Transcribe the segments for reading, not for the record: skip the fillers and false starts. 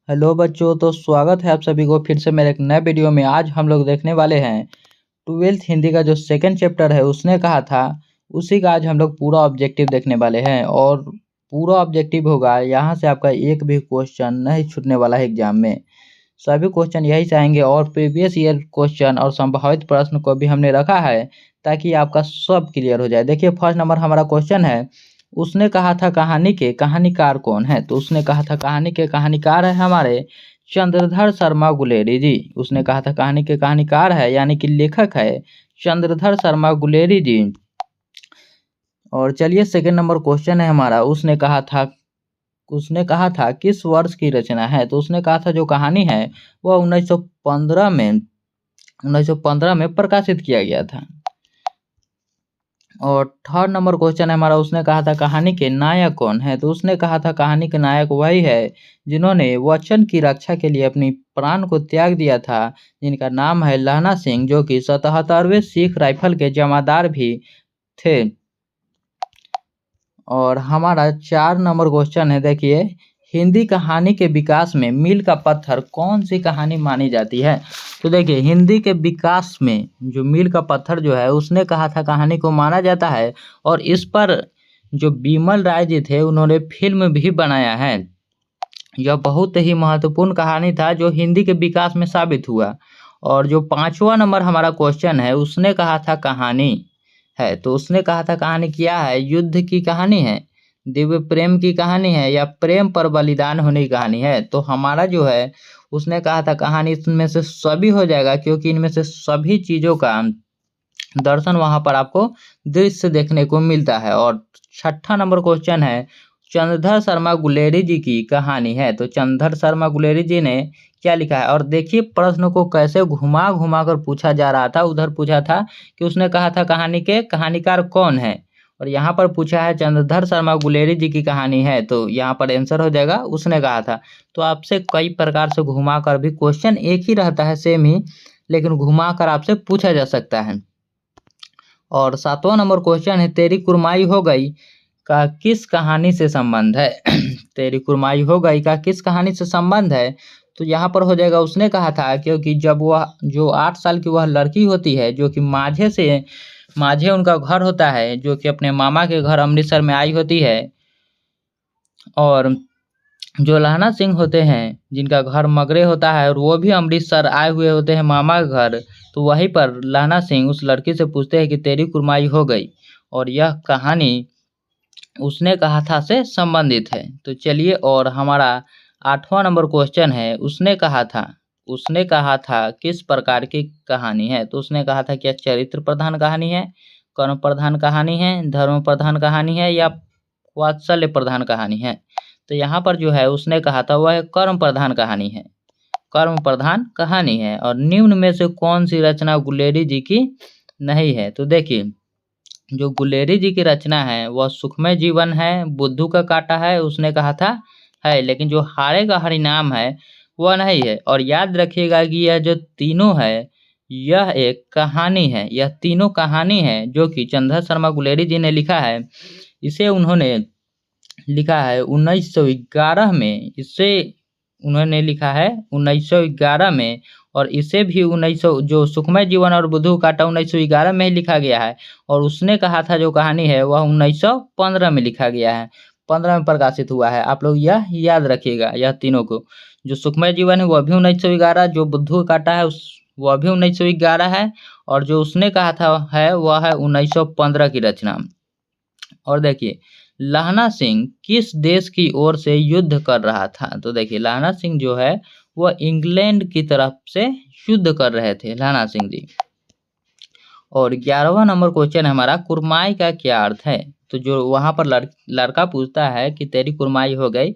Hello बच्चों, तो स्वागत है आप सभी को फिर से मेरे एक नए वीडियो में। आज हम लोग देखने वाले हैं 12th हिंदी का जो सेकंड चैप्टर है उसने कहा था, उसी का आज हम लोग पूरा ऑब्जेक्टिव देखने वाले हैं। और पूरा ऑब्जेक्टिव होगा, यहाँ से आपका एक भी क्वेश्चन नहीं छूटने वाला है एग्जाम में। सभी क्वेश्चन यही से आएंगे और प्रीवियस ईयर क्वेश्चन और संभावित प्रश्न को भी हमने रखा है ताकि आपका सब क्लियर हो जाए। देखिए, फर्स्ट नंबर हमारा क्वेश्चन है, उसने कहा था कहानी के कहानीकार कौन है। तो उसने कहा था कहानी के कहानीकार है हमारे चंद्रधर शर्मा गुलेरी जी। उसने कहा था कहानी के कहानीकार है यानी कि लेखक है चंद्रधर शर्मा गुलेरी जी। और चलिए, सेकंड नंबर क्वेश्चन है हमारा, उसने कहा था किस वर्ष की रचना है। तो उसने कहा था जो कहानी है वह 1915 में प्रकाशित किया गया था। और थर्ड नंबर क्वेश्चन है हमारा, उसने कहा था कहानी के नायक कौन है। तो उसने कहा था कहानी के नायक वही है जिन्होंने वचन की रक्षा के लिए अपनी प्राण को त्याग दिया था, जिनका नाम है लहना सिंह, जो कि 77वें सिख राइफल के जमादार भी थे। और हमारा 4 नंबर क्वेश्चन है, देखिए, हिंदी कहानी के विकास में मील का पत्थर कौन सी कहानी मानी जाती है। तो देखिए, हिंदी के विकास में जो मील का पत्थर जो है उसने कहा था कहानी को माना जाता है। और इस पर जो बिमल राय जी थे उन्होंने फिल्म भी बनाया है। यह बहुत ही महत्वपूर्ण कहानी था जो हिंदी के विकास में साबित हुआ। और जो 5वां नंबर हमारा क्वेश्चन है, उसने कहा था कहानी है। तो उसने कहा था कहानी क्या है, युद्ध की कहानी है, दिव्य प्रेम की कहानी है, या प्रेम पर बलिदान होने की कहानी है। तो हमारा जो है उसने कहा था कहानी इसमें से सभी हो जाएगा, क्योंकि इनमें से सभी चीजों का दर्शन वहां पर आपको दृश्य देखने को मिलता है। और 6ठा नंबर क्वेश्चन है, चंद्रधर शर्मा गुलेरी जी की कहानी है। तो चंद्रधर शर्मा गुलेरी जी ने क्या लिखा है। और देखिए, प्रश्न को कैसे घुमा घुमा कर पूछा जा रहा था। उधर पूछा था कि उसने कहा था कहानी के कहानीकार कौन है, और यहाँ पर पूछा है चंद्रधर शर्मा गुलेरी जी की कहानी है। तो यहाँ पर आंसर हो जाएगा उसने कहा था। तो आपसे कई प्रकार से घुमा कर भी क्वेश्चन एक ही रहता है, सेम ही, लेकिन घुमा कर आपसे पूछा जा सकता है। और 7वां नंबर क्वेश्चन है, तेरी कुरमाई हो गई का किस कहानी से संबंध है। तेरी कुरमाई हो गई का किस कहानी से संबंध है। तो यहाँ पर हो जाएगा उसने कहा था क्योंकि जब वह जो 8 साल की वह लड़की होती है, जो कि माझे उनका घर होता है, जो कि अपने मामा के घर अमृतसर में आई होती है। और जो लहना सिंह होते हैं जिनका घर मगरे होता है और वो भी अमृतसर आए हुए होते हैं मामा के घर। तो वहीं पर लहना सिंह उस लड़की से पूछते हैं कि तेरी कुरमाई हो गई, और यह कहानी उसने कहा था से संबंधित है। तो चलिए, और हमारा 8वां नंबर क्वेश्चन है, उसने कहा था किस प्रकार की कहानी है। तो उसने कहा था क्या चरित्र प्रधान कहानी है, कर्म प्रधान कहानी है, धर्म प्रधान कहानी है, या वात्सल्य प्रधान कहानी है। तो यहाँ पर जो है उसने कहा था वह कर्म प्रधान कहानी है, कर्म प्रधान कहानी है। और निम्न में से कौन सी रचना गुलेरी जी की नहीं है। तो देखिए, जो गुलेरी जी की रचना है वह सुखमय जीवन है, बुद्धू का काटा है, उसने कहा था है, लेकिन जो हारे का हरिनाम है वह नहीं है। और याद रखिएगा कि यह जो तीनों है यह एक कहानी है, यह तीनों कहानी है जो कि चंद्रधर शर्मा गुलेरी जी ने लिखा है। इसे उन्होंने लिखा है 1911 में, इसे उन्होंने लिखा है 1911 में। और इसे भी 1900 जो सुखमय जीवन और बुद्धू काटा 1911 में ही लिखा गया है। और उसने कहा था जो कहानी है वह 1915 में लिखा गया है, 15 में प्रकाशित हुआ है। आप लोग यह याद रखिएगा, यह तीनों को, जो सुखमय जीवन है वह भी 1911, जो बुद्धू काटा है वह भी 1911 है, और जो उसने कहा था है वह है 1915 की रचना। और देखिए, लहना सिंह किस देश की ओर से युद्ध कर रहा था। तो देखिए, लहना सिंह जो है वह इंग्लैंड की तरफ से युद्ध कर रहे थे लहना सिंह जी। और 11वां नंबर क्वेश्चन है हमारा, कुरमाई का क्या अर्थ है। तो जो वहां पर लड़का पूछता है कि तेरी कुरमाई हो गई,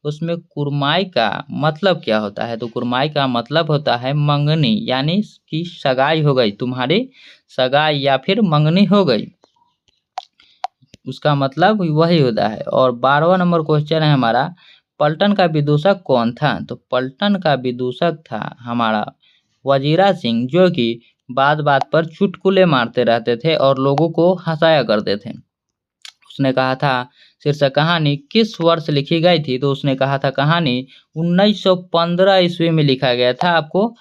उसमें कुरमाई का मतलब क्या होता है। तो कुरमाई का मतलब होता है मंगनी, यानी कि सगाई हो गई, तुम्हारी सगाई या फिर मंगनी हो गई, उसका मतलब वही होता है। और 12वां नंबर क्वेश्चन है हमारा, पलटन का विदूषक कौन था। तो पलटन का विदूषक था हमारा वजीरा सिंह, जो कि बात बात पर चुटकुले मारते रहते थे और लोगों को हंसाया करते थे। उसने कहा था शीर्षक कहानी किस वर्ष लिखी गई थी? तो उसने कहा था कहानी 1915 ईस्वी में लिखा गया था। आपको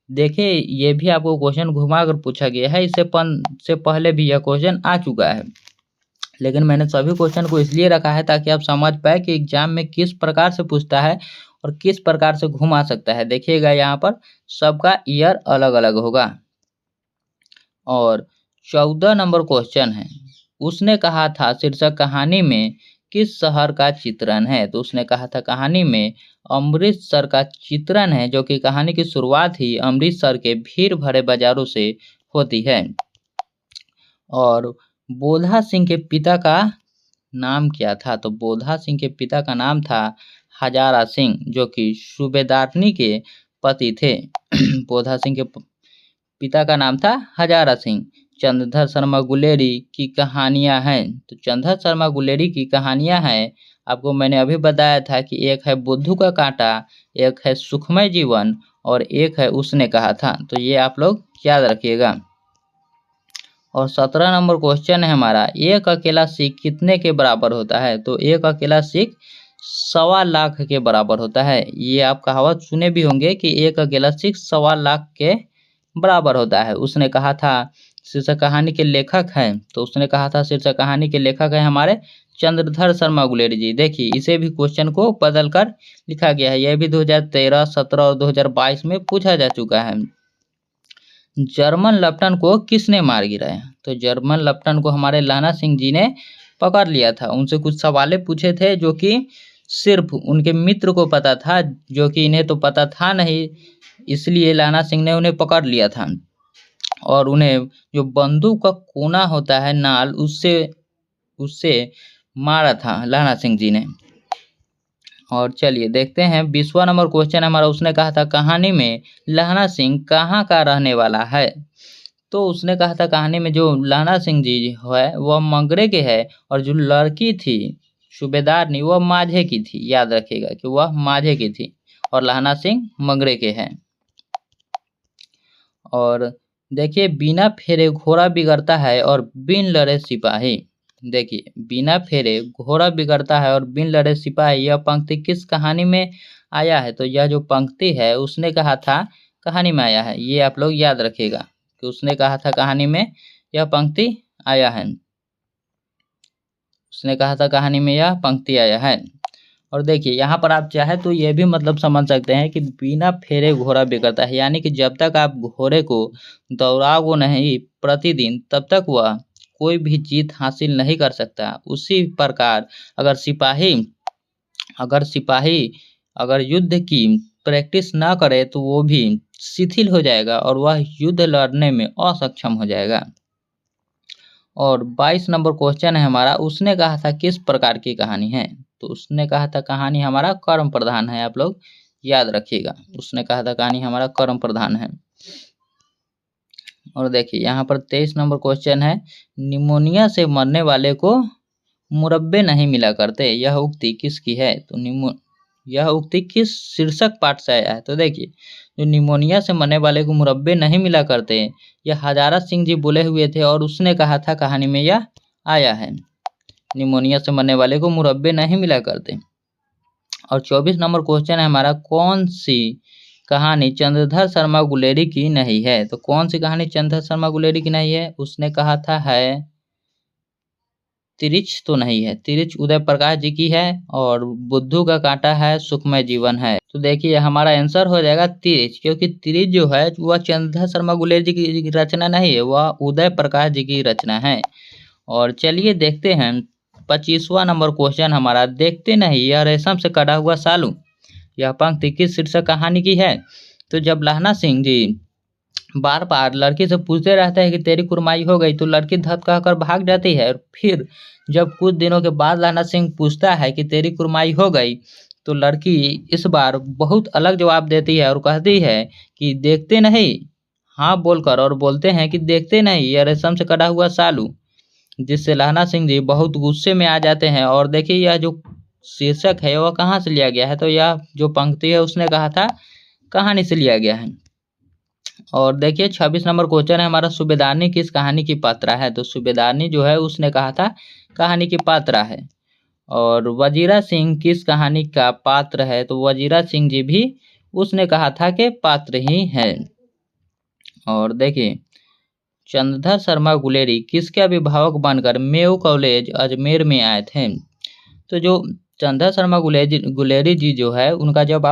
देखिए ये भी आपको क्वेश्चन घुमा कर पूछा गया है, इससे पहले भी यह क्वेश्चन आ चुका है, लेकिन मैंने सभी क्वेश्चन को इसलिए रखा है ताकि आप समझ पाए कि एग्जाम में किस प्रकार से पूछता है और किस प्रकार से घुमा सकता है। देखिएगा यहाँ पर सबका ईयर अलग अलग होगा। और 14 नंबर क्वेश्चन है, उसने कहा था शीर्षक कहानी में किस शहर का चित्रण है? तो उसने कहा था कहानी में अमृतसर का चित्रण है, जो कि कहानी की शुरुआत ही अमृतसर के भीड़ भरे बाजारों से होती है। और बोधा सिंह के पिता का नाम क्या था? तो बोधा सिंह के पिता का नाम था हजारा सिंह, जो कि सूबेदारनी के पति थे। बोधा सिंह के पिता का नाम था हजारा सिंह। चंद्रधर शर्मा गुलेरी की कहानियां हैं, तो चंद्रधर शर्मा गुलेरी की कहानियां हैं, आपको मैंने अभी बताया था कि एक है बुद्धू का कांटा, एक है सुखमय जीवन और एक है उसने कहा था। तो ये आप लोग याद रखिएगा। और 17 नंबर क्वेश्चन है हमारा, एक अकेला सिख कितने के बराबर होता है? तो एक अकेला सिख 1.25 लाख के बराबर होता है। ये आप कहावत सुने भी होंगे कि एक अकेला सिख 1.25 लाख के बराबर होता है। उसने कहा था शीर्षक कहानी के लेखक हैं, तो उसने कहा था शीर्षक कहानी के लेखक हैं हमारे चंद्रधर शर्मा गुलेरी जी। देखिए इसे भी क्वेश्चन को बदल कर लिखा गया है, यह भी 2013, 17 और 2022 में पूछा जा चुका है। जर्मन लेफ्टन को किसने मार गिराया? तो जर्मन लेफ्टन को हमारे लाना सिंह जी ने पकड़ लिया था। उनसे कुछ सवालें पूछे थे जो कि सिर्फ उनके मित्र को पता था, जो कि इन्हें तो पता था नहीं, इसलिए लाना सिंह ने उन्हें पकड़ लिया था और उन्हें जो बंदूक का कोना होता है नाल, उससे उससे मारा था लाना सिंह जी ने। और चलिए देखते हैं 20वां नंबर क्वेश्चन हमारा, उसने कहा था कहानी में लाना सिंह कहाँ का रहने वाला है? तो उसने कहा था कहानी में जो लाना सिंह जी है वह मंगरे के है और जो लड़की थी सूबेदारनी वह माझे की थी। याद रखिएगा कि वह माझे की थी और लाना सिंह मंगरे के हैं। और देखिए बिना फेरे घोड़ा बिगड़ता है और बिन लड़े सिपाही। देखिए बिना फेरे घोड़ा बिगड़ता है और बिन लड़े सिपाही, यह पंक्ति किस कहानी में आया है? तो यह जो पंक्ति है उसने कहा था कहानी में आया है। ये आप लोग याद रखिएगा कि उसने कहा था कहानी में यह पंक्ति आया है। उसने कहा था कहानी में यह पंक्ति आया है। और देखिए यहाँ पर आप चाहे तो ये भी मतलब समझ सकते हैं कि बिना फेरे घोड़ा बिगड़ता है, यानी कि जब तक आप घोड़े को दौड़ाओगे नहीं प्रतिदिन तब तक वह कोई भी जीत हासिल नहीं कर सकता। उसी प्रकार अगर युद्ध की प्रैक्टिस ना करे तो वो भी शिथिल हो जाएगा और वह युद्ध लड़ने में असक्षम हो जाएगा। और 22 नंबर क्वेश्चन है हमारा, उसने कहा था किस प्रकार की कहानी है? तो उसने कहा था कहानी हमारा कर्म प्रधान है। आप लोग याद रखिएगा, उसने कहा था कहानी हमारा कर्म प्रधान है। और देखिए यहाँ पर 23 नंबर क्वेश्चन है, निमोनिया से मरने वाले को मुरब्बे नहीं मिला करते, यह उक्ति किसकी है? तो यह उक्ति किस शीर्षक पाठ से आया है? तो देखिए जो निमोनिया से मरने वाले को मुरब्बे नहीं मिला करते, यह हजारा सिंह जी बोले हुए थे और उसने कहा था कहानी में यह आया है, निमोनिया से मरने वाले को मुरब्बे नहीं मिला करते। और 24 नंबर क्वेश्चन है हमारा, कौन सी कहानी चंद्रधर शर्मा गुलेरी की नहीं है? तो कौन सी कहानी चंद्रधर शर्मा गुलेरी की नहीं है? उसने कहा था है तिरिच तो नहीं है, तिरिच उदय प्रकाश जी की है और बुद्धू का कांटा है, सुखमय जीवन है। तो देखिए हमारा आंसर हो जाएगा तिरिच, क्योंकि तिरिच जो है वह चंद्रधर शर्मा गुलेरी जी की रचना नहीं है, वह उदय प्रकाश जी की रचना है। और चलिए देखते हैं 25वां नंबर क्वेश्चन हमारा, देखते नहीं यह रेशम से कटा हुआ सालू, यह पंक्ति किस शीर्षक कहानी की है? तो जब लाना सिंह जी बार बार लड़की से पूछते रहते हैं कि तेरी कुरमाई हो गई, तो लड़की धप कहकर भाग जाती है। और फिर जब कुछ दिनों के बाद लाना सिंह पूछता है कि तेरी कुरमाई हो गई, तो लड़की इस बार बहुत अलग जवाब देती है और कहती है कि देखते नहीं, हाँ बोलकर, और बोलते हैं कि देखते नहीं यह रेशम से कटा हुआ सालू, जिससे लाना सिंह जी बहुत गुस्से में आ जाते हैं। और देखिए यह जो शीर्षक है वह कहाँ से लिया गया है? तो यह जो पंक्ति है उसने कहा था कहानी से लिया गया है। और देखिए 26 नंबर क्वेश्चन है हमारा, सूबेदारनी किस कहानी की पात्रा है? तो सूबेदारनी जो है उसने कहा था कहानी की पात्रा है। और वजीरा सिंह किस कहानी का पात्र है, तो वजीरा सिंह जी भी उसने कहा था कि पात्र ही है। और देखिए चंद्रधर शर्मा गुलेरी किसके अभिभावक बनकर मेयो कॉलेज अजमेर में आए थे, तो जो चंद्रधर शर्मा गुलेरी जी जो है उनका जब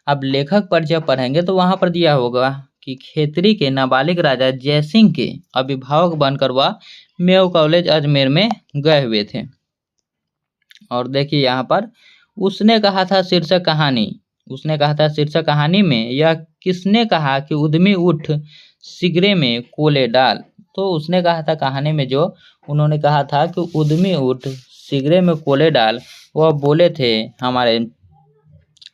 आप लेखक परिचय पढ़ेंगे तो वहां पर दिया होगा कि खेतरी के नाबालिग राजा जयसिंह के अभिभावक बनकर वह मेयो कॉलेज अजमेर में गए हुए थे। और देखिए यहाँ पर उसने कहा था शीर्षक कहानी में यह किसने कहा कि उद्यमी उठ सिगरे में कोले डाल, तो उसने कहा था कहानी में जो उन्होंने कहा था कि उद्यमी उठ सिगरे में कोले डाल, वह बोले थे हमारे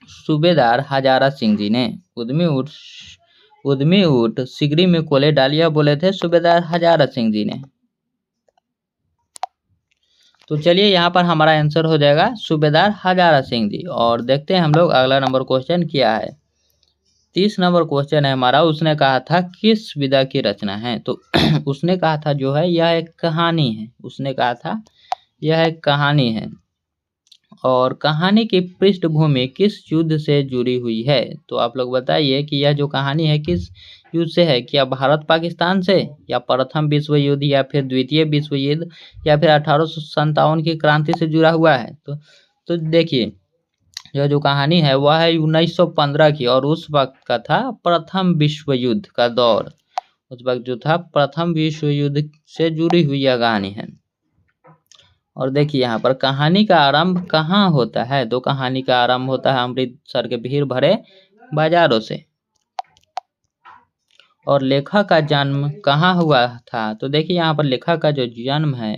सूबेदार हजारा सिंह जी ने। उद्यमी उठ सिगरी में कोले डाल, यह बोले थे सूबेदार हजारा सिंह जी ने। तो चलिए यहाँ पर हमारा आंसर हो जाएगा सूबेदार हजारा सिंह जी। और देखते हैं हम लोग अगला नंबर क्वेश्चन क्या है। 30 नंबर क्वेश्चन है हमारा, उसने कहा था किस विधा की रचना है, तो उसने कहा था जो है यह एक कहानी है, उसने कहा था यह एक कहानी है। और कहानी की पृष्ठभूमि किस युद्ध से जुड़ी हुई है, तो आप लोग बताइए कि यह जो कहानी है किस युद्ध से है, क्या भारत पाकिस्तान से, या प्रथम विश्व युद्ध, या फिर द्वितीय विश्व युद्ध, या फिर 1857 की क्रांति से जुड़ा हुआ है। तो देखिए यह जो कहानी है वह है 1915 की, और उस वक्त का था प्रथम विश्व युद्ध का दौर। उस वक्त जो था प्रथम विश्व युद्ध से जुड़ी हुई यह कहानी है। और देखिए यहाँ पर कहानी का आरंभ कहाँ होता है, तो कहानी का आरंभ होता है अमृतसर के भीड़ भरे बाजारों से। और लेखक का जन्म कहाँ हुआ था, तो देखिए यहाँ पर लेखक का जो जन्म है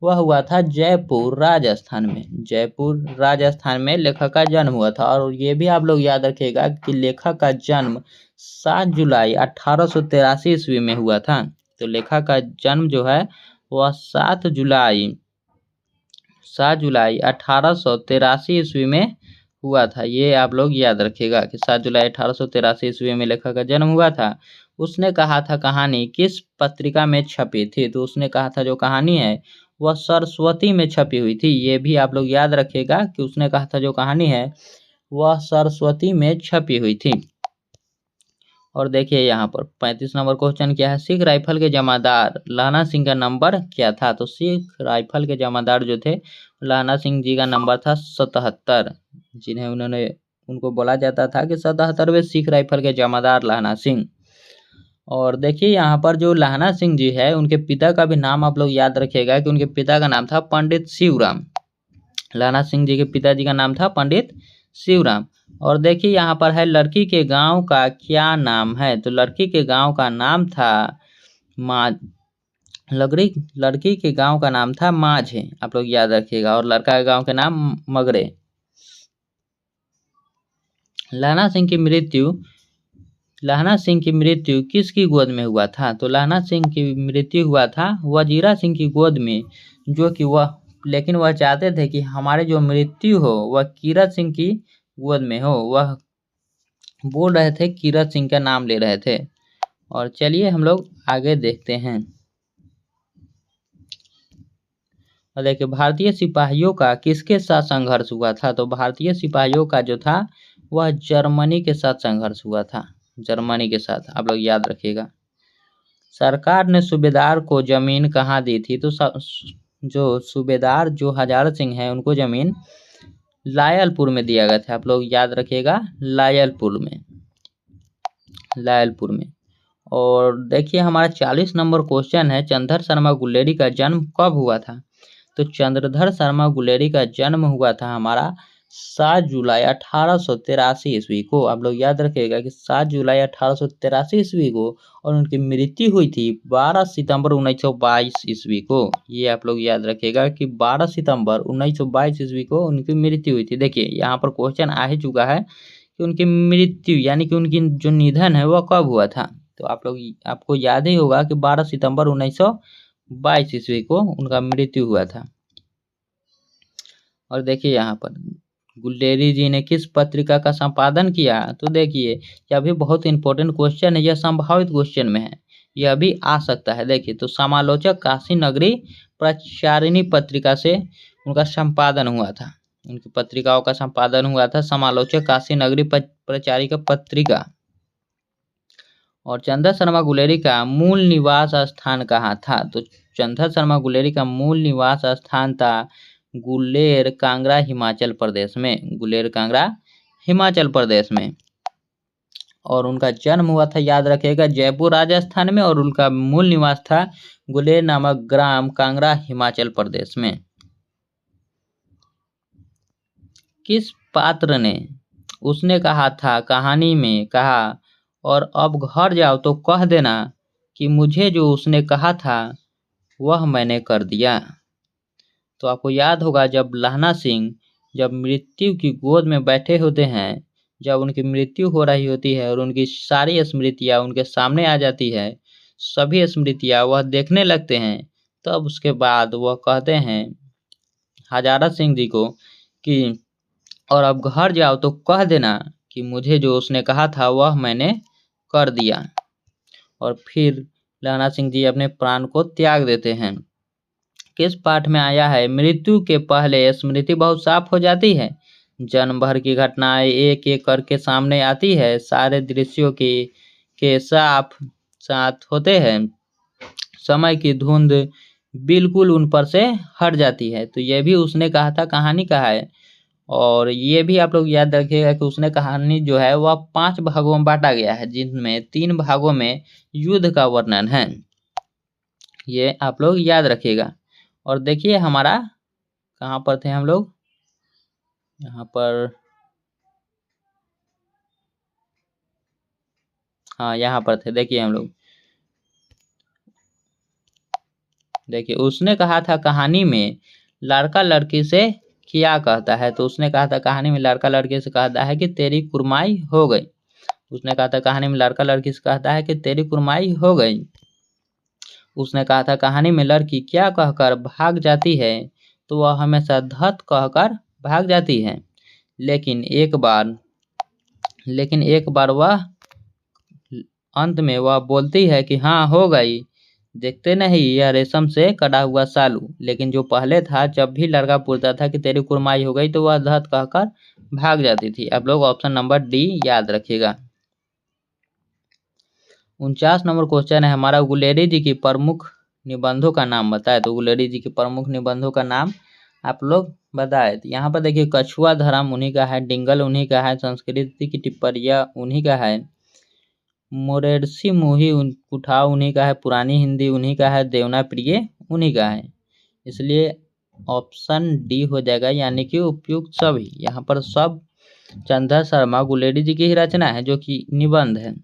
वह हुआ था जयपुर राजस्थान में। जयपुर राजस्थान में लेखक का जन्म हुआ था। और ये भी आप लोग याद रखिएगा कि लेखक का जन्म 7 जुलाई 1883 ईस्वी में हुआ था। तो लेखक का जन्म जो है वह 7 जुलाई 1883 ईस्वी में हुआ था। ये आप लोग याद रखिएगा कि 7 जुलाई 1883 ईस्वी में लेखक का जन्म हुआ था। उसने कहा था कहानी किस पत्रिका में छपी थी, तो उसने कहा था जो कहानी है वह सरस्वती में छपी हुई थी। ये भी आप लोग याद रखिएगा कि उसने कहा था जो कहानी है वह सरस्वती में छपी हुई थी। और देखिए यहाँ पर 35 नंबर क्वेश्चन क्या है, सिख राइफल के जमादार लाना सिंह का नंबर क्या था, तो सिख राइफल के जमादार जो थे लाना सिंह जी का नंबर था 77, जिन्हें उनको बोला जाता था कि 77वें सिख राइफल के जमादार लाना सिंह। और देखिए यहाँ पर जो लाना सिंह जी है उनके पिता का भी नाम आप लोग याद रखिएगा कि उनके पिता का नाम था पंडित शिवराम। लाना सिंह जी के पिताजी का नाम था पंडित शिवराम। और देखिए यहाँ पर है लड़की के गांव का क्या नाम है, तो लड़की के गांव का नाम था लड़की के गांव का नाम था माझे, आप लोग याद रखिएगा। और लड़का के गांव के नाम मगरे। लाना सिंह की मृत्यु किसकी गोद में हुआ था, तो लाना सिंह की मृत्यु हुआ था वजीरा सिंह की गोद में, जो कि लेकिन वह चाहते थे कि हमारे जो मृत्यु हो वह कीरत सिंह की गोद में हो। वह बोल रहे थे, कीरत सिंह का नाम ले रहे थे। और चलिए हम लोग आगे देखते हैं। और देखिए भारतीय सिपाहियों का किसके साथ संघर्ष हुआ था, तो भारतीय सिपाहियों का जो था वह जर्मनी के साथ संघर्ष हुआ था, जर्मनी के साथ, आप लोग याद रखिएगा। सरकार ने सूबेदार को जमीन कहाँ दी थी, तो जो सूबेदार जो हजारा सिंह है उनको जमीन लायलपुर में दिया गया था, आप लोग याद रखिएगा लायलपुर में। और देखिए हमारा 40 नंबर क्वेश्चन है, चंद्रधर शर्मा गुलेरी का जन्म कब हुआ था, तो चंद्रधर शर्मा गुलेरी का जन्म हुआ था हमारा 7 जुलाई 1883 ईस्वी को। आप लोग याद रखिएगा कि 7 जुलाई 1883 ईस्वी को, और उनकी मृत्यु हुई थी 12 सितंबर 1922 ईस्वी को। ये आप लोग याद रखिएगा कि 12 सितंबर 1922 ईस्वी को उनकी मृत्यु हुई थी। देखिए यहाँ पर क्वेश्चन आ ही चुका है कि उनकी मृत्यु यानी कि उनकी जो निधन है वह कब हुआ था, तो आपको याद ही होगा कि 12 सितंबर 1922 ईस्वी को उनका मृत्यु हुआ था। और देखिए यहाँ पर गुलेरी जी ने किस पत्रिका का संपादन किया, तो देखिए यह भी बहुत इंपॉर्टेंट क्वेश्चन है, यह संभावित क्वेश्चन में है। यह भी आ सकता है। देखिए, तो समालोचक काशी नगरी प्रचारिणी पत्रिका से उनका संपादन हुआ था, उनकी पत्रिकाओं का संपादन हुआ था समालोचक काशी नगरी प्रचारिका पत्रिका। और चंदा शर्मा गुलेरी का मूल निवास स्थान कहाँ था? तो चंदा शर्मा गुलेरी का मूल निवास स्थान था गुलेर कांगड़ा हिमाचल प्रदेश में, गुलेर कांगड़ा हिमाचल प्रदेश में। और उनका जन्म हुआ था, याद रखिएगा, जयपुर राजस्थान में, और उनका मूल निवास था गुलेर नामक ग्राम कांगड़ा हिमाचल प्रदेश में। किस पात्र ने उसने कहा था कहानी में कहा और अब घर जाओ तो कह देना कि मुझे जो उसने कहा था वह मैंने कर दिया? तो आपको याद होगा, जब लहना सिंह जब मृत्यु की गोद में बैठे होते हैं, जब उनकी मृत्यु हो रही होती है और उनकी सारी स्मृतियाँ उनके सामने आ जाती है, सभी स्मृतियाँ वह देखने लगते हैं, तब उसके बाद वह कहते हैं हजारा सिंह जी को कि और अब घर जाओ तो कह देना कि मुझे जो उसने कहा था वह मैंने कर दिया। और फिर लहना सिंह जी अपने प्राण को त्याग देते हैं। किस पाठ में आया है मृत्यु के पहले स्मृति बहुत साफ हो जाती है, जन्म भर की घटनाएं एक एक करके सामने आती है, सारे दृश्यों के साफ साथ होते हैं, समय की धुंध बिल्कुल उन पर से हट जाती है। तो ये भी उसने कहा था कहानी का है। और ये भी आप लोग याद रखिएगा कि उसने कहानी जो है वह 5 भागों में बांटा गया है, जिनमें 3 भागों में युद्ध का वर्णन है, ये आप लोग याद रखिएगा। और देखिए हमारा कहाँ पर थे हम लोग, यहाँ पर, हाँ यहाँ पर थे। देखिए हम लोग, देखिए उसने कहा था कहानी में लड़का लड़की से क्या कहता है? तो उसने कहा था कहानी में लड़का लड़की से कहता है कि तेरी कुरमाई हो गई। उसने कहा था कहानी में लड़का लड़की से कहता है कि तेरी कुरमाई हो गई। उसने कहा था कहानी में लड़की क्या कहकर भाग जाती है? तो वह हमेशा धत कहकर भाग जाती है। लेकिन एक बार वह अंत में वह बोलती है कि हाँ हो गई, देखते नहीं यह रेशम से कटा हुआ सालू। लेकिन जो पहले था, जब भी लड़का पूछता था कि तेरी कुरमाई हो गई तो वह धत कहकर भाग जाती थी। आप लोग ऑप्शन नंबर डी याद रखिएगा। 49 नंबर क्वेश्चन है हमारा, गुलेरी जी की प्रमुख निबंधों का नाम बताए। तो गुलेरी जी के प्रमुख निबंधों का नाम आप लोग बताए। तो यहाँ पर देखिए कछुआ धर्म उन्हीं का है, डिंगल उन्हीं का है, संस्कृति की टिप्पणियाँ उन्हीं का है, मोरेरसी मुही उठाव उन्हीं का है, पुरानी हिंदी उन्हीं का है, देवना प्रिय उन्हीं का है। इसलिए ऑप्शन डी हो जाएगा, यानी कि उपयुक्त सभी। यहाँ पर सब चंदा शर्मा गुलेरी जी की ही रचना है, जो कि निबंध है।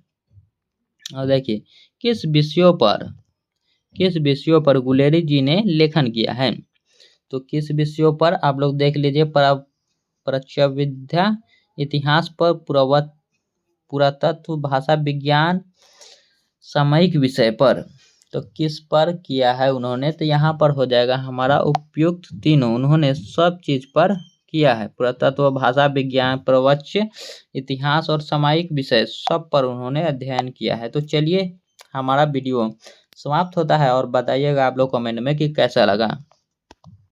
और देखिए किस विषयों पर गुलेरी जी ने लेखन किया है? तो किस विषयों पर आप लोग देख लीजिए, प्रचविद्या, इतिहास पर, पुरातत्व, भाषा विज्ञान, सामयिक विषय पर। तो किस पर किया है उन्होंने? तो यहाँ पर हो जाएगा हमारा उपयुक्त तीनों, उन्होंने सब चीज पर किया है, पुरातत्व, भाषा विज्ञान, प्रवच्य, इतिहास और सामयिक विषय सब पर उन्होंने अध्ययन किया है। तो चलिए हमारा वीडियो समाप्त होता है और बताइएगा आप लोग कमेंट में कि कैसा लगा।